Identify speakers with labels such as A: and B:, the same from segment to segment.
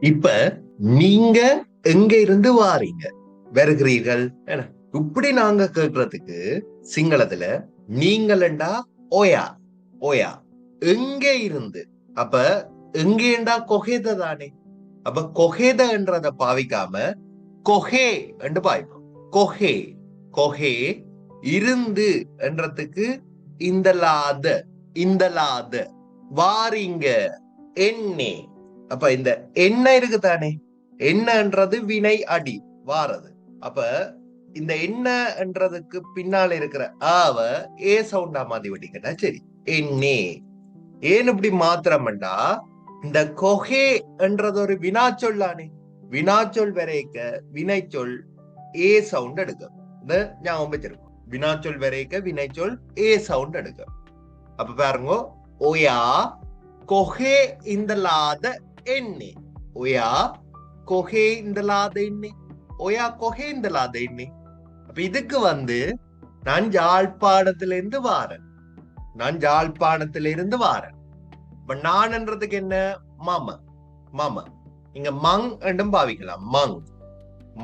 A: இப்ப நீங்க எங்க இருந்து வாரீங்க வருகிறீர்கள் இப்படி நாங்க கேட்கறதுக்கு சிங்களத்துல நீங்களண்டா ஓயா ஓயா எங்க இருந்து அப்ப எங்கேண்டா கொகேத தானே அப்ப கொகேதன்றத பாவிக்காம கொஹே என்று பாய்ப்போம். கொஹே கொஹே இருந்து என்றதுக்கு இந்தலாத இந்தலாத வாரீங்க எண்ணே. அப்ப இந்த என்ன இருக்கு தானே, என்னன்றது வினை அடி வாரது. அப்ப இந்த என்னன்றதுக்கு பின்னால இருக்கிற ஆவ ஏ சவுண்டா மாத்தி விட்டீங்கன்னா சரி. என்னே ஏன் இப்படி மாத்திரம்டா இந்த கொஹே என்றது ஒரு வினாச்சொல்லானே. வினாச்சொல் வரைக்க வினைச்சொல் ஏ சவுண்ட் எடுக்கும். இந்த ஞாபகம் வச்சிருக்கோம். வினாச்சொல் வரைக்க வினைச்சொல் ஏ சவுண்ட் எடுக்கும். அப்ப பாருங்க, ஒயா கொஹே இந்த லாத எண்ணே. ஒயா கொஹே இந்த லாத எண்ணே. ஒயா கொஹே இந்த லாத எண்ணே. அப்ப இதுக்கு நான் யாழ்ப்பாணத்திலிருந்து வாரேன். நான் யாழ்ப்பாணத்திலிருந்து வாரேன். இப்ப நான்ன்றதுக்கு என்ன? மாம மாம. இங்க மங் என்றும் பாவிக்கலாம். மங்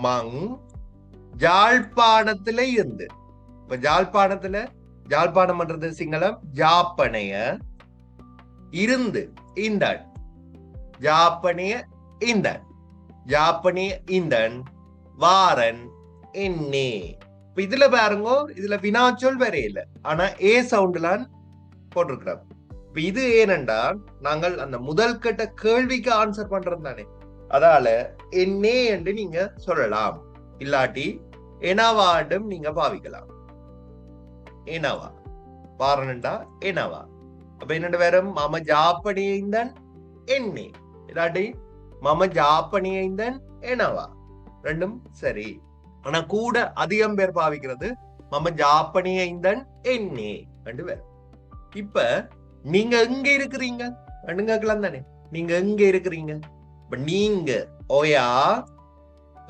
A: மங் யாழ்ப்பாணத்துல இருந்து. இப்ப யாழ்ப்பாணத்துல யாழ்ப்பாணம் பண்றது சிங்களம் ஜாப்பனைய இருந்து இந்தன் ஜாப்பனைய இந்தன் ஜாப்பனைய இந்தன் வாரன் என்னே. இதுல பாருங்க, இதுல வினாச்சொல் வரையில, ஆனா ஏ சவுண்ட்லாம் போட்டிருக்கிறோம். இப்ப இது ஏனென்றா நாங்கள் அந்த முதல் கட்ட கேள்விக்கு ஆன்சர் பண்றது தானே. அதால என்னே என்று நீங்க சொல்லலாம். இல்லாட்டி எனாவாண்டும் நீங்க பாவிக்கலாம். ஏனாவா பாரனண்டா ஏனாவா. அப்ப என்னண்டு வரும்? மம ஜாப்பனியந்தன் எண்ணே. இல்லாட்டி மம ஜாப்பனியந்தன் ஏனாவா. ரெண்டும் சரி. ஆனா கூட அதிகம் பேர் பாவிக்கிறது மம ஜாப்பனியந்தன் எண்ணே ரெண்டு பேர். இப்ப நீங்க எங்க இருக்கிறீங்க கேட்கலாம் தானே. நீங்க எங்க இருக்கிறீங்க? இப்ப நீங்க ஓயா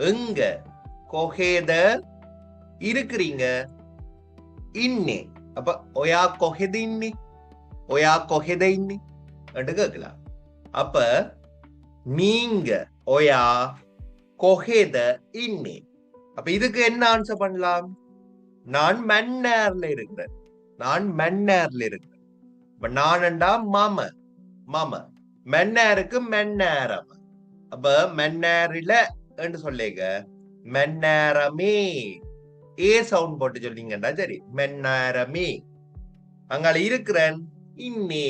A: எங்க கொஹேத இருக்கிறீங்க இன்னே. அப்ப ஒயா கொஹெத இன்னி ஒயா கொஹெத இன்னி என்று கேட்கலாம். அப்ப நீங்க ஒயா கொஹேத இன்னி. அப்ப இதுக்கு என்ன ஆன்சர் பண்ணலாம்? நான் மன்னர்ல இருக்கிறேன். நான் மன்னர்ல இருக்கிறேன். இப்ப நான்டா மாம மாம மன்னருக்கு மன்னரம். அப்ப மன்னரில என்று சொல்லிங்க மன்னரமே ஏ சவுண்ட் போட்டு சொல்லிங்கடா சரி. மன்னரமே அங்கால இருக்கிறேன் இன்னே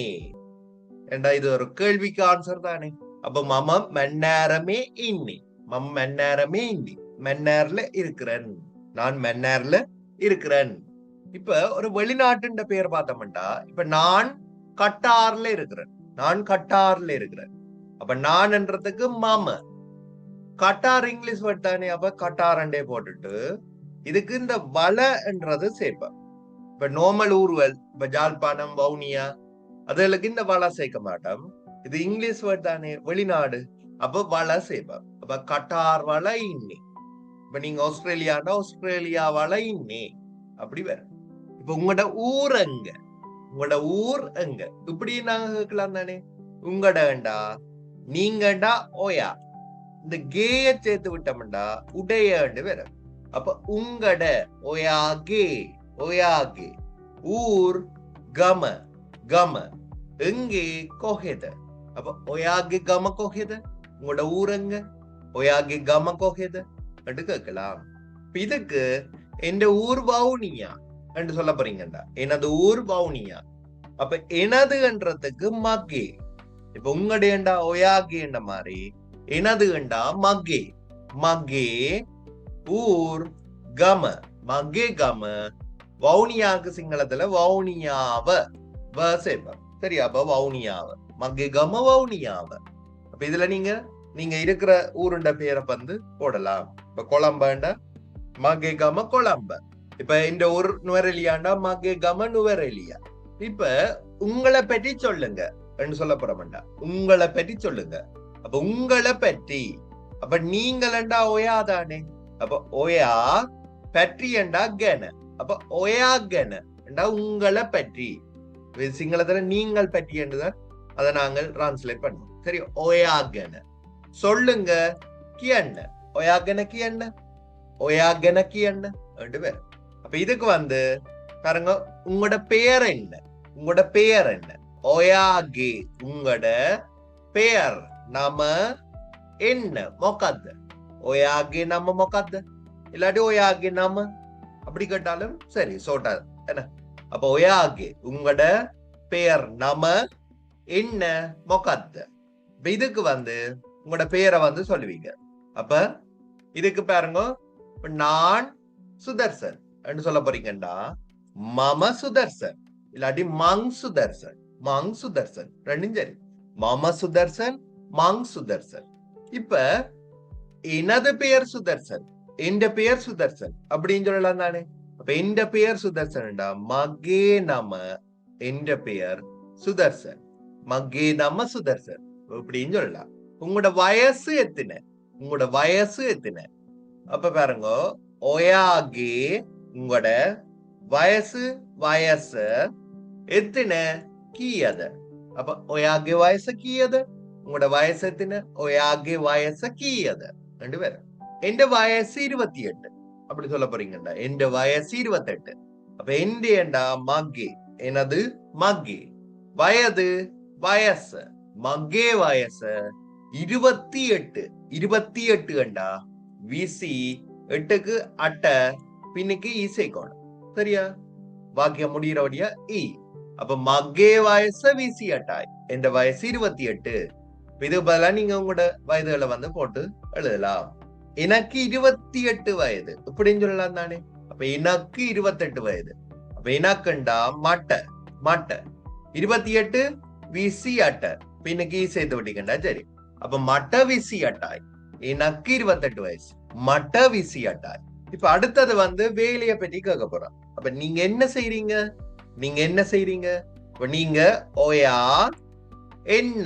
A: என்றா இது ஒரு கேள்விக்கு ஆன்சர் தானே. அப்ப மம மன்னரமே இன்னி மம மன்னரமே இன்னி மன்னர்ல இருக்கிறேன். நான் மன்னர்ல இருக்கிறேன். இப்ப ஒரு வெளிநாட்டுன்ற பேர் பார்த்தோம்டா, இப்ப நான் கட்டார்ல இருக்கிறேன். நான் கட்டார்ல இருக்கிறேன். அப்ப நான்ன்றதுக்கு மாம கட்டார் இங்கிலீஷ் வேர்ட் தானே. அப்ப கட்டாரண்டே போட்டுட்டு இதுக்கு இந்த வளன்றது சேர்ப்பேன். இப்ப நோமல் ஊர்வல், இப்ப ஜாழ்ப்பாணம் வவுனியா அதுகளுக்கு இந்த வள சேர்க்க மாட்டோம். இது இங்கிலீஷ் வேர்ட் தானே, வெளிநாடு. அப்ப வள சேர்ப்பேன். அப்ப கட்டார் வள இன்னி. இப்ப நீங்க ஆஸ்திரேலியானா ஆஸ்திரேலியா வள இன்னி அப்படி வேற. இப்ப உங்களோட ஊர் எங்க? உங்களோட ஊர் எங்க? இப்படி நாங்க கேட்கலாம் தானே. உங்கடா நீங்கடா ஓயா. இந்த கேய சேர்த்து விட்டோம்டா உடையண்டு வேற. அப்ப உங்கட ஒயாகே ஒயாகே. ஊர் கம கம எங்கே கொஹெத. அப்ப ஒயாகே கம கொஹெத. உங்களோட ஊர் எங்க? ஒயாகே கம கொஹெத என்று கேட்கலாம். இதுக்கு எந்த ஊர் வவுனியா என்று சொல்ல போறீங்கடா. எனது ஊர் வவுனியா. அப்ப எனதுன்றதுக்கு மக்கே. இப்ப உங்களுடையண்டா ஒயாகேண்ட மாதிரி எனதுண்டா மக்கே. மக்கே ஊர் கம மக்கே கம. வவுனியாக்கு சிங்களத்துல வவுனியாவ வ சேர்ப்ப சரி. அப்ப வவுனியாவ மக்கே கம வவுனியாவ. அப்ப இதுல நீங்க இருக்கிற ஊருண்ட பேரை போடலாம். இப்ப கொழம்பண்டா மக்கே கம கொழம்ப. இப்ப இந்த ஊர் நுவரெலியாண்டா மக்கே கம நுவரெலியா. இப்ப உங்களை பற்றி சொல்லுங்க என்று சொல்ல போறோம்டா. உங்களை பற்றி சொல்லுங்க. அப்ப உங்களை பற்றி. அப்ப நீங்களண்டா ஒயா தானே. அப்ப ஒயா பற்றி என்றா கன. அப்ப ஒயா கன என்றா உங்களை பற்றி. சிங்களத்துல நீங்கள் பற்றி என்றுதான் அதை நாங்கள் டிரான்ஸ்லேட் பண்ணோம். சரி. ஒயா கன சொல்லுங்க කියන්න. ඔයා ගැන කියන්න. ඔයා ගැන කියන්න. ரெண்டு பேர். அப்ப இதுக்கு வந்து பாருங்க, உங்களோட பெயர் என்ன? உங்களோட பெயர் என்ன? ඔයාගේ உங்களோட பெயர் නම என்ன? මොකද්ද? ඔයාගේ නම මොකද්ද? இல்லாட்டி ඔයාගේ නම அப்படி கேட்டாலும் சரி சோட்டாது என்ன. அப்ப ඔයාගේ உங்களோட பெயர் நம என்ன මොකද්ද? இதுக்கு வந்து உங்களோட பெயரை வந்து சொல்லுவீங்க. அப்ப இதுக்கு பாருங்க, நான் சுதர்சன் என்று சொல்ல போறீங்கடா மம சுதர்சன் இல்லாட்டி மங் சுதர்சன். மங் சுதர்சன் ரெண்டும் சரி. மம சுதர்சன் மங் சுதர்சன். இப்ப எனது பெயர் சுதர்சன், எந்த பெயர் சுதர்சன் அப்படின்னு சொல்லலாம் தானே. அப்ப எந்த பெயர் சுதர்சன்டா மகே நம எந்த பெயர் சுதர்சன், மகே நம சுதர்சன் அப்படின்னு சொல்லலாம். உங்களோட வயசு எத்தனை? உங்களோட வயசு எத்தனை? அப்ப பாருங்க, ஒயாகே உங்களோட வயசு வயசு எத்தனை கீயது. அப்ப ஒயாகே வயசு கீயது. உங்களோட வயசு எத்தனை? ஒயாகே வயசு கீயது. ரெண்டு பேரும். எந்த வயசு 28 அப்படி சொல்ல போறீங்கடா. எந்த வயசு 28. அப்ப எந்த ஏண்டா மகே, எனது மகே. வயது வயசு மகே வயசு 28. 28 கண்டா விசி 8க்கு அட்ட பின்னுக்கு ஈசைக்கோணும். சரியா? வாக்கியம் முடிகிறபடியா இ. அப்ப மகே வயசு விசி அட்டாய். எந்த வயசு 28. இது பதிலா நீங்க உங்களோட வயதுகளை வந்து போட்டு எழுதலாம். எனக்கு 28 வயது இப்படின்னு சொல்லலாம் தானே. அப்ப எனக்கு 28 வயது. அப்ப எனக்குண்டா மட்ட மட்ட 28 விசி அட்ட பின்னுக்கு சேர்த்து விட்டீங்கண்டா சரி. அப்ப மட்ட விசி அட்டாய். எனக்கு 28 வயசு. மட்ட விசி அட்டாய். இப்ப அடுத்தது வந்து வேலைய பற்றி கேட்க போறோம். அப்ப நீங்க என்ன செய்றீங்க? நீங்க என்ன செய்றீங்க? இப்ப நீங்க ஓயா என்ன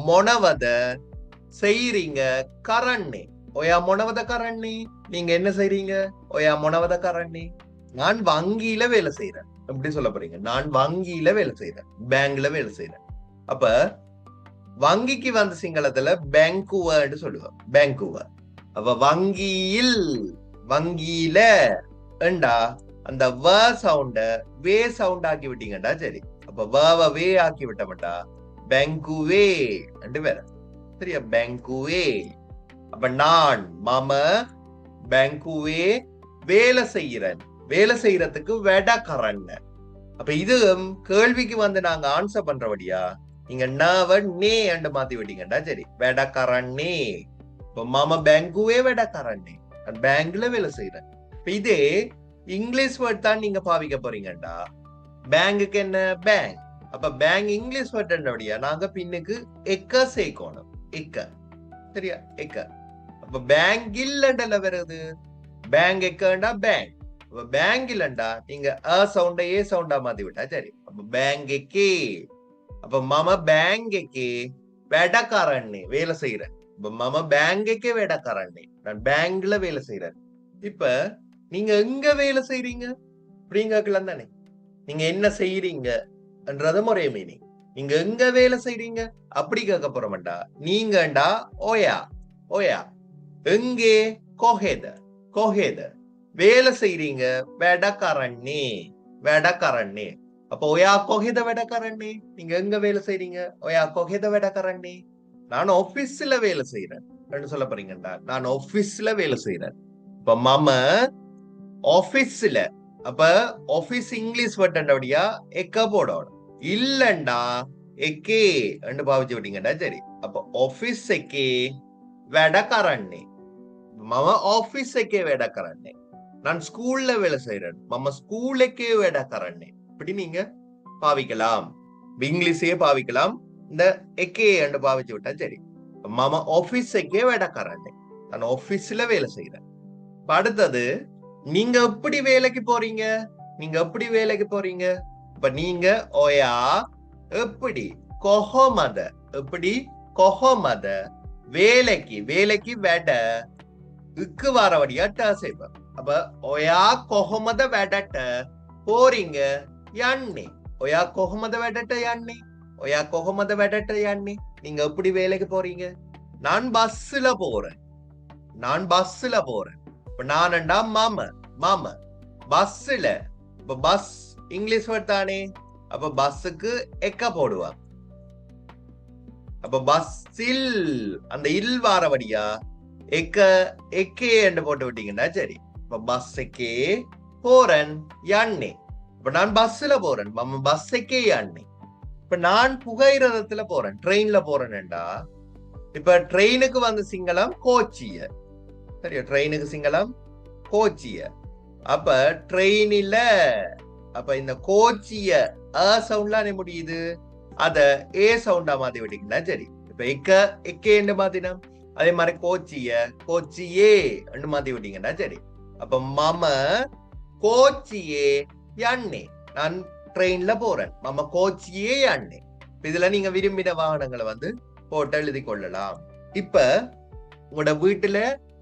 A: மொனவத செய்றீங்க கரண்ணே. ஒயா மொனவத கரண்ணே. நீங்க என்ன செய்றீங்க? ஒயா மொனவத கரண்ணே. நான் வங்கியில வேலை செய்யறேன். எப்படி சொல்ல போறீங்க? நான் வங்கியில வேலை செய்யறேன், பேங்க்ல வேலை செய்யறேன். அப்ப வங்கிக்கு வந்து சிங்களத்துல பேங்குவர்னு சொல்லுவோம். பேங்குவர். அப்ப வங்கியில் வங்கியில ஏண்டா அந்த வ சவுண்ட வே சவுண்ட் ஆக்கி விட்டீங்கடா சரி. அப்ப வ வே ஆக்கி விட்டமாட்டா பேங்குவே ரெண்டு பேர். சரியா? பேங்குவே. அப்ப நான் மம பேங்குவே வேலை செய்யறேன். வேலை செய்யறதுக்கு வெடக்கரன். அப்ப இது கேள்விக்கு வந்து நாங்க ஆன்சர் பண்றபடியா நீங்க நவ நே அண்டு மாத்தி விட்டீங்கடா சரி. வெடக்கரண்ணே. இப்ப மம பேங்குவே வெடக்கரண்ணே. நான் பேங்க்ல வேலை செய்யறேன். இப்ப இதே இங்கிலீஷ் வேர்ட் தான் நீங்க பாவிக்க போறீங்கடா. பேங்குக்கு என்ன? பேங்க். அப்ப பேங்க் இங்கிலீஷ் வேர்ட்ன்றபடியா நாங்க பின்னுக்கு எக்க சேர்க்கணும். எக்க. சரியா? எக்க. அப்ப பேங்க் இல்லண்டல வருது. பேங்க் எக்கண்டா பேங்க். அப்ப பேங்க் இல்லண்டா நீங்க அ சவுண்ட ஏ சவுண்டா மாத்தி விட்டா சரி. அப்ப பேங்க் கே. அப்ப மம பேங்க்கு வெடக்காரண்ணே வேலை செய்யறேன். இப்ப மம பேங்க்கு வெடக்காரண்ணே. நான் பேங்க்ல வேலை செய்யறேன். இப்ப நீங்க எங்க வேலை செய்றீங்க அப்படிங்கலாம் தானே. நீங்க என்ன செய்யறீங்கன்றது ஒரே மீனிங். நீங்க எங்க வேலை செய்றீங்க அப்படி கேட்க போறோம்டா. நீங்கண்டா ஓயா. ஓயா எங்கே? கோஹேத. கோஹேத வேலை செய்றீங்க வெடக்காரண்ணே. வெடக்காரண்ணே. அப்ப ஒயா கொஹேத வெடக்காரண்ணே. நீங்க எங்க வேலை செய்றீங்க? ஒயா கொஹேத வெடக்காரண்ணே. நான் ஆபீஸ்ல வேலை செய்யறேன் சொல்ல போறீங்கடா. நான் ஆபீஸ்ல வேலை செய்யறேன். இப்ப மம ஆபீஸ்ல. அப்ப ஆபீஸ் இங்கிலீஷ் வேர்ட்ன்றபடியா எக்க போடணும். இல்லண்டா எக்கே என்று பாவிச்சு விட்டீங்கடா சரி. அப்ப ஆபீஸ் எக்கே வெடக்காரண்ணே. மம ஆபீஸ் எக்கே வெடக்காரண்ணே. நான் ஸ்கூல்ல வேலை செய்யறேன். மம ஸ்கூலுக்கே வெடக்காரண்ணே. இப்படி நீங்க பாவிக்கலாம். இங்கிலீஷே பாவிக்கலாம். இந்த எக்கே என்று பாவிச்சு விட்டா சரி. மம ஆபீஸ் எக்கே வெடக்காரண்ணே. நான் ஆபீஸ்ல வேலை செய்யறேன். அடுத்தது நீங்க எப்படி வேலைக்கு போறீங்க? நீங்க எப்படி வேலைக்கு போறீங்க? இப்ப நீங்க ஓயா எப்படி கொஹமத. எப்படி கொஹமத வேலைக்கு. வேலைக்கு வெட இக்கு வாரவடியா ட செய்வார். அப்ப ஒயா கொஹமத வெடட்ட போறீங்க යන්නේ. ඔයා කොහොමද වැඩට යන්නේ? ඔයා කොහොමද වැඩට යන්නේ? நீங்க எப்படி வேலைக்கு போறீங்க? நான் பஸ்ல போறேன். நான் பஸ்ல போறேன். இப்ப நான்டா மாம மாம பஸ்ல. இப்ப பஸ் இங்கிலீஷ் வேர்ட் தானே. அப்ப பஸ்ஸுக்கு எக்க போடுவான். அப்ப பஸ்ஸில் அந்த இல் வாரவடியா எக்க எக்கே என்று போட்டு விட்டீங்கன்னா சரி. இப்ப பஸ்ஸுக்கே போறேன் யான்னே. இப்ப நான் பஸ்ல போறேன். பஸ்ஸுக்கே யான்னே. இப்ப நான் புகையிரதத்துல போறேன், ட்ரெயின்ல போறேன்டா. இப்ப ட்ரெயினுக்கு வந்து சிங்களம் கோச்சிய. சரியா, ட்ரெயினுக்கு சிங்களம் கோச்சிய. அப்ப ட்ரெயினில அப்ப இந்த கோச்சிய அ சவுண்ட்லாம் முடியுது, அத ஏ சவுண்டா மாத்தி விட்டீங்கன்னா சரி. இப்ப எக்கேன்னு மாத்தினா அதே மாதிரி கோச்சிய கோச்சியே மாத்தி விட்டீங்கன்னா சரி. அப்ப மம கோச்சியே யான்னே. நான் ட்ரெயின்ல போறேன், மம கோச்சியே யான்னே. இதுல நீங்க விரும்பின வாகனங்களை வந்து போட்டு எழுதி கொள்ளலாம். இப்ப உங்களோட வீட்டுல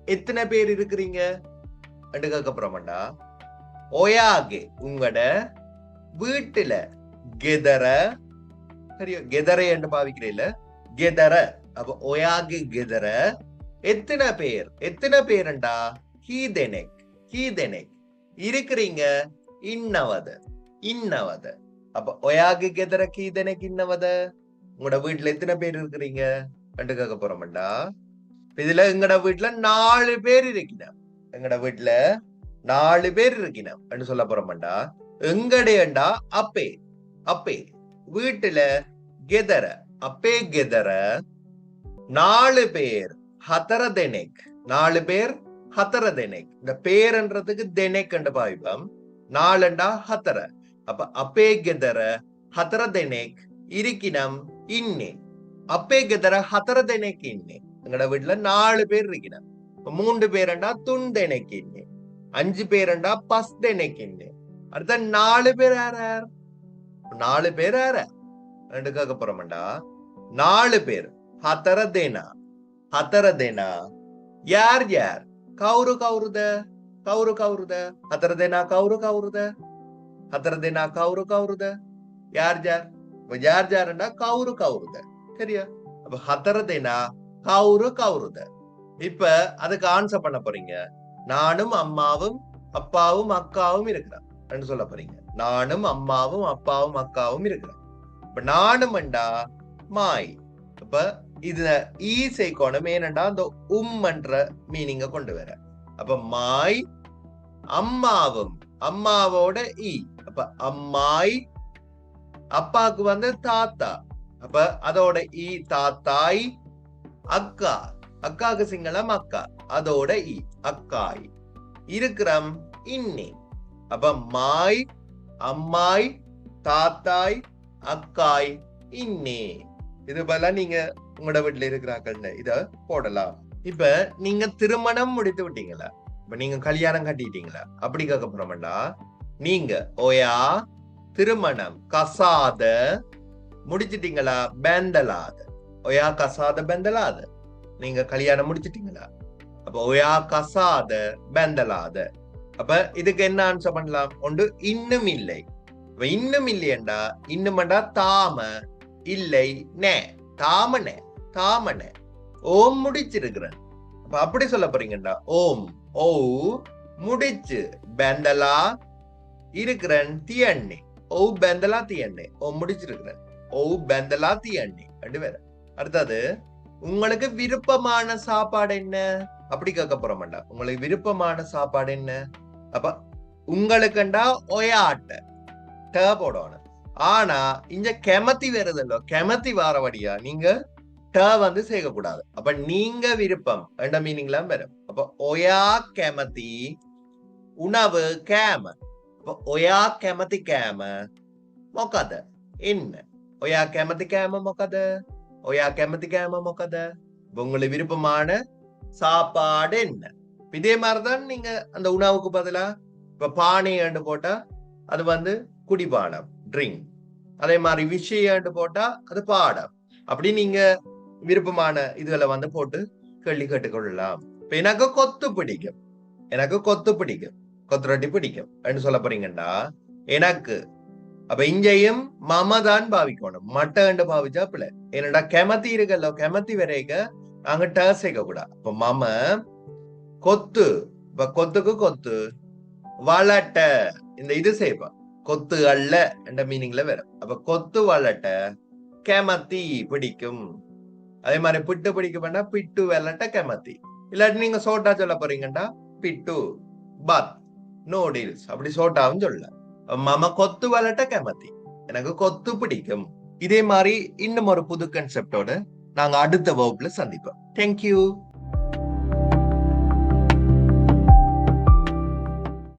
A: எத்தனை பேர் இருக்கிறீங்க கேட்கப்புறமாண்டா ஒயாகே உங்களோட வீட்டுல கெதர. சரியா, கெதரை என்று பாவிக்கிறீல்ல, கெதர. அப்ப ஒயாகே கெதர எத்தனை பேர். எத்தனை பேருண்டா கீதெனெக் கீதெனெக் இருக்கிறீங்க இன்னவத இன்னவத. அப்ப ஒயாகே கெதர கீதெனெக் இன்னவத. உங்களோட வீட்டுல எத்தனை பேர் இருக்கிறீங்க கேட்க போறோம்டா. இதுல எங்கட வீட்டுல 4 பேர் இருக்கணும். எங்கட வீட்டுல 4 பேர் இருக்கணும் சொல்ல போறோம்டா. எங்கடையண்டா அப்பே அப்பே. வீட்டுல கெதர அப்பே கெதர 4 பேர் ஹதர தெனெக். 4 பேர் ஹதர தெனெக். இந்த பேர்ன்றதுக்கு தெனெக் என்று பாவிப்போம். 4ண்டா ஹதர. அப்ப அப்பே கெதர ஹதர தெனெக் இருக்கினம் இன்னே. அப்பே கெதர ஹதர தெனெக் இன்னே. எங்கட வீட்டுல 4 பேர் இருக்கணும். 3 பேரண்டா துண்டெனெக் இன்னே. 5 பேரண்டா பஸ் தெனெக் இன்னே. அடுத்த 4 பேர் யார் யார். 4 பேர் யார ரெண்டு கேட்க போறோம்டா. 4 பேர் ஹதர தேனா ஹதர தேனா. யார் யார் கவுரு கவுருத கவுரு கவுருத. ஹதர தேனா கவுரு கவுருத ஹதர தேனா கவுரு கவுருத. யார் யார் யார் யாருண்டா கவுரு கவுருத. சரியா, அப்ப ஹதர தேனா கவுரு கவுருத. இப்ப அதுக்கு ஆன்சர் பண்ண போறீங்க. நானும் அம்மாவும் அப்பாவும் அக்காவும் இருக்கிறேன் சொல்ல போறீங்க. நானும் அம்மாவும் அப்பாவும் அக்காவும் இருக்கிறேன். இப்ப நானும்டா மாய். அப்ப இதுல ஈ சேர்க்கணும். ஏனண்டா அந்த என்ற மீனிங்க கொண்டு வர. அப்ப மாய் அம்மாவும் அம்மாவோட ஈ. அப்ப அம்மாய். அப்பாவுக்கு வந்து தாத்தா. அப்ப அதோட ஈ தாத்தாய். அக்கா அக்காவுக்கு சிங்களம் அக்கா, அதோட ஈ அக்காய். இருக்கிறம் இன்னி. அப்ப மாய் அம்மாய் தாத்தாய் அக்காய் இன்னே. இது போல நீங்க உங்களோட வீட்டுல இருக்கிறாங்கன்னு இத போடலாம். இப்ப நீங்க திருமணம் முடித்து விட்டீங்களா, இப்ப நீங்க கல்யாணம் கட்டிட்டீங்களா அப்படி கேட்க போறோம்டா. நீங்க ஓயா திருமணம் கசாத முடிச்சிட்டீங்களா பெந்தலாத. ஒயா கசாத பெந்தலாத. நீங்க கல்யாணம் முடிச்சிட்டீங்களா. அப்ப ஒயா கசாத பெந்தலாத. அப்ப இதுக்கு என்ன ஆன்சர் பண்ணலாம். ஒன்று இன்னும் இல்லை. இன்னும் இல்லையண்டா இன்னும்டா தாம இல்லை நே. தாமனே தாமனே. ஓம் முடிச்சிருக்கிறேன். அப்ப அப்படி சொல்ல போறீங்கடா. ஓம் ஓ முடிச்சு பெந்தலா இருக்கிறேன் தியண்ணே. ஓ பெந்தலா தியண்ணே. ஓ முடிச்சிருக்கிறேன். ஓ பெந்தலா தியண்ணே ரெண்டு பேரும். அடுத்தது உங்களுக்கு விருப்பமான சாப்பாடு என்ன அப்படி கேட்க போறோம்டா. உங்களுக்கு விருப்பமான சாப்பாடு என்ன. அப்ப உங்களுக்குண்டா ஒயாட்ட ட போடணும். ஆனா இங்க கெமத்தி வருதல்லோ, கெமத்தி வாரவடியா நீங்க ட வந்து சேர்க்கக்கூடாது. அப்ப நீங்க விருப்பம் என்ற மீனிங்ல வரும். அப்ப ஒயா கெமத்தி உணவு கேம. அப்ப ஒயா கெமத்தி கேம மொக்கத என்ன. ஒயா கெமத்தி கேம மொக்கத. ஒயா கெமத்தி கேம மொக்கத. உங்களுக்கு விருப்பமான சாப்பாடு என்ன. இதே மாதிரிதான் நீங்க அந்த உணவுக்கு பதிலா இப்ப பானை ஆண்டு போட்டா அது வந்து குடிபானம் ட்ரிங்க். அதே மாதிரி விஷயம் போட்டா அது பாடம். அப்படி நீங்க விருப்பமான இதுகளை வந்து போட்டு கேள்வி கேட்டுக்கொள்ளலாம். இப்ப எனக்கு கொத்து பிடிக்கும், எனக்கு கொத்து பிடிக்கும், கொத்து ரொட்டி பிடிக்கும் அப்படின்னு சொல்ல போறீங்கடா. எனக்கு அப்ப இங்கேயும் மமதான் பாவிக்கணும். மட்டன்னு பாவிச்சா பிள்ளை. என்னடா கெமத்தி இருக்கല്ലോ, கெமத்தி வரைக்க அங்க ட சேர்க்க கூடாது. இப்ப மம கொத்து, இப்ப கொத்துக்கு கொத்து, வளட்ட இந்த இது செய்ப்பா கொத்து அல்ல என்ற மீனிங்ல வரும். அப்ப கொத்து வளட்ட கேமத்தி பிடிக்கும். அதே மாதிரி பிட்டு பிடிக்க பிட்டு வெள்ளட்ட கேமத்தி. இல்லாட்டி நீங்க சோட்டா சொல்ல போறீங்கடா பிட்டு பத் நூடில்ஸ் அப்படி சோட்டாவும் சொல்ல. மம கொத்து வளட்ட கேமத்தி, எனக்கு கொத்து பிடிக்கும். இதே மாதிரி இன்னும் ஒரு புது கன்செப்டோட நாங்க அடுத்த வகுப்புல சந்திப்போம். தேங்க்யூ.